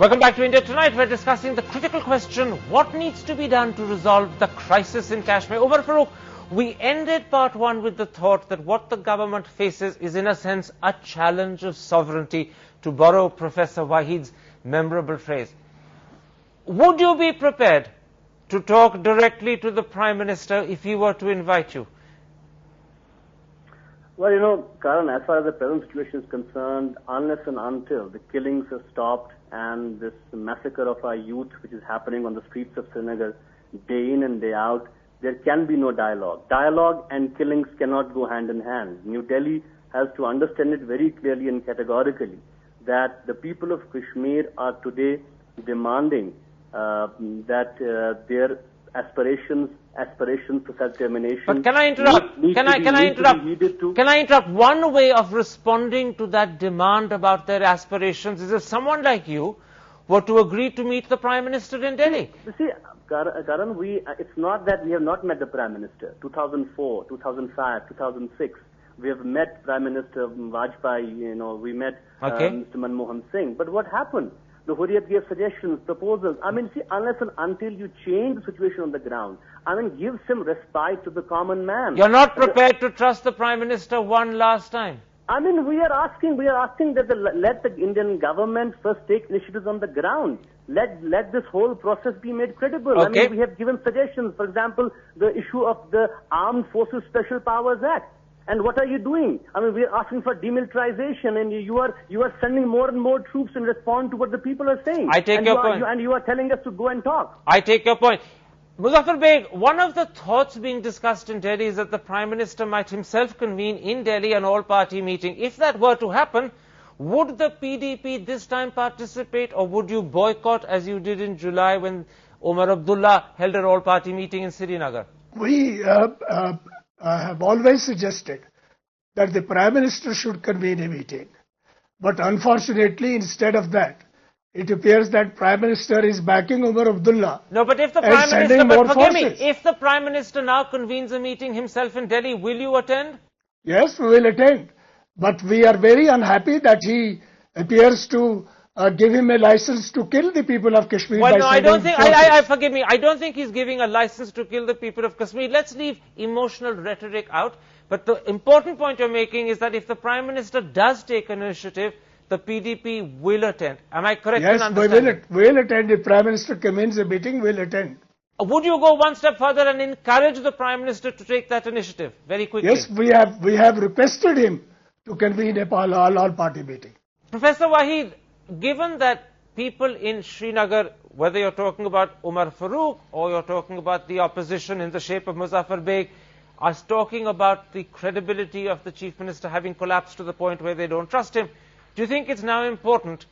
Welcome back to India Tonight. We're discussing the critical question, what needs to be done to resolve the crisis in Kashmir? Umar Farooq, we ended part one with the thought that what the government faces is in a sense a challenge of sovereignty, to borrow Professor Wahid's memorable phrase. Would you be prepared to talk directly to the Prime Minister if he were to invite you? Well, Karan, as far as the present situation is concerned, unless and until the killings have stopped and this massacre of our youth, which is happening on the streets of Srinagar day in and day out, there can be no dialogue. Dialogue and killings cannot go hand in hand. New Delhi has to understand it very clearly and categorically that the people of Kashmir are today demanding that their aspirations for self-determination. But can I interrupt? Can I interrupt? One way of responding to that demand about their aspirations is if someone like you were to agree to meet the Prime Minister in Delhi. You see, Karan, it's not that we have not met the Prime Minister. 2004, 2005, 2006, we have met Prime Minister Vajpayee. We met Mr. Manmohan Singh. But what happened? The Hurriyat gave suggestions, proposals. Unless and until you change the situation on the ground, give some respite to the common man. You're not prepared to trust the Prime Minister one last time? We are asking that let the Indian government first take initiatives on the ground. Let this whole process be made credible. Okay. We have given suggestions. For example, the issue of the Armed Forces Special Powers Act. And what are you doing? We are asking for demilitarization, and you are sending more and more troops in response to what the people are saying. I take your point. And you are telling us to go and talk. I take your point. Muzaffar Beg, one of the thoughts being discussed in Delhi is that the Prime Minister might himself convene in Delhi an all-party meeting. If that were to happen, would the PDP this time participate, or would you boycott as you did in July when Omar Abdullah held an all-party meeting in Srinagar? We have always suggested that the Prime Minister should convene a meeting. But unfortunately, instead of that, it appears that Prime Minister is backing Omar Abdullah. No, but if the Prime Minister, if the Prime Minister now convenes a meeting himself in Delhi, will you attend? Yes, we will attend. But we are very unhappy that he appears to give him a license to kill the people of Kashmir. Well, no, I don't think, forgive me, I don't think he's giving a license to kill the people of Kashmir. Let's leave emotional rhetoric out. But the important point you're making is that if the Prime Minister does take an initiative, the PDP will attend. Am I correct in understanding? Yes, we will attend. If Prime Minister convenes a meeting, we'll attend. Would you go one step further and encourage the Prime Minister to take that initiative very quickly? Yes, we have requested him to convene a all-party meeting. Professor Wahid, given that people in Srinagar, whether you're talking about Umar Farooq or you're talking about the opposition in the shape of Muzaffar Beg, are talking about the credibility of the Chief Minister having collapsed to the point where they don't trust him, do you think it's now important,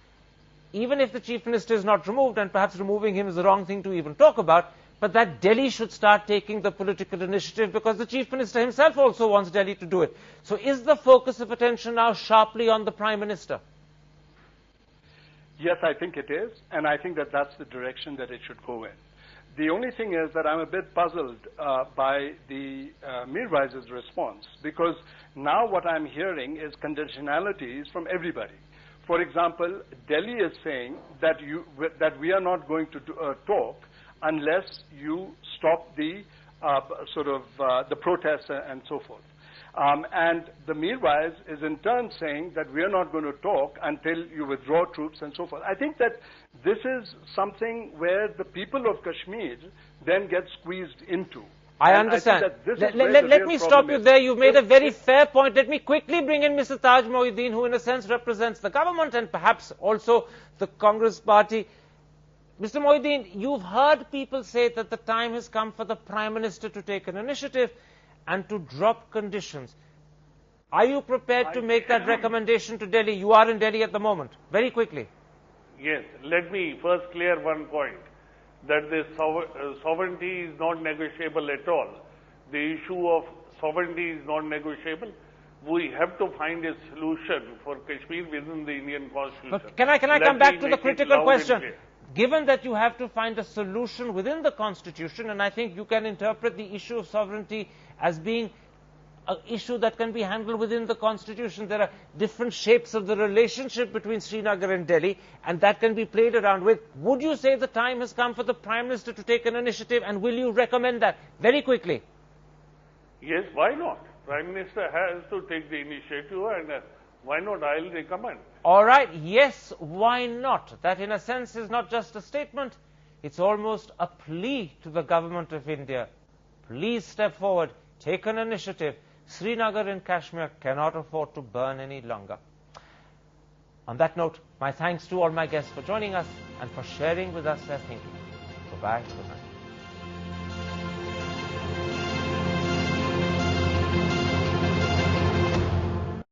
even if the Chief Minister is not removed, and perhaps removing him is the wrong thing to even talk about, but that Delhi should start taking the political initiative, because the Chief Minister himself also wants Delhi to do it? So is the focus of attention now sharply on the Prime Minister? Yes, I think it is, and I think that that's the direction that it should go in. The only thing is that I'm a bit puzzled by the Mirwaiz's response, because now what I'm hearing is conditionalities from everybody. For example, Delhi is saying that we are not going to talk unless you stop the the protests and so forth. And the Mirwaiz is in turn saying that we are not going to talk until you withdraw troops and so forth. I think that this is something where the people of Kashmir then get squeezed into. I understand. Let me stop you there. You've made a very fair point. Let me quickly bring in Mr. Taj Mohiuddin, who in a sense represents the government and perhaps also the Congress party. Mr. Mohiuddin, you've heard people say that the time has come for the Prime Minister to take an initiative and to drop conditions. Are you prepared to make that recommendation to Delhi? You are in Delhi at the moment. Very quickly. Yes. Let me first clear one point, that this sovereignty is not negotiable at all. The issue of sovereignty is not negotiable. We have to find a solution for Kashmir within the Indian Constitution. But can I come back to the critical question? Given that you have to find a solution within the Constitution, and I think you can interpret the issue of sovereignty as being an issue that can be handled within the constitution. There are different shapes of the relationship between Srinagar and Delhi, and that can be played around with. Would you say the time has come for the Prime Minister to take an initiative, and will you recommend that very quickly? Yes, why not? Prime Minister has to take the initiative, and why not? I'll recommend. All right, yes, why not? That in a sense is not just a statement, it's almost a plea to the government of India. Please step forward, take an initiative. Srinagar in Kashmir cannot afford to burn any longer. On that note, my thanks to all my guests for joining us and for sharing with us their thinking. Goodbye, good night.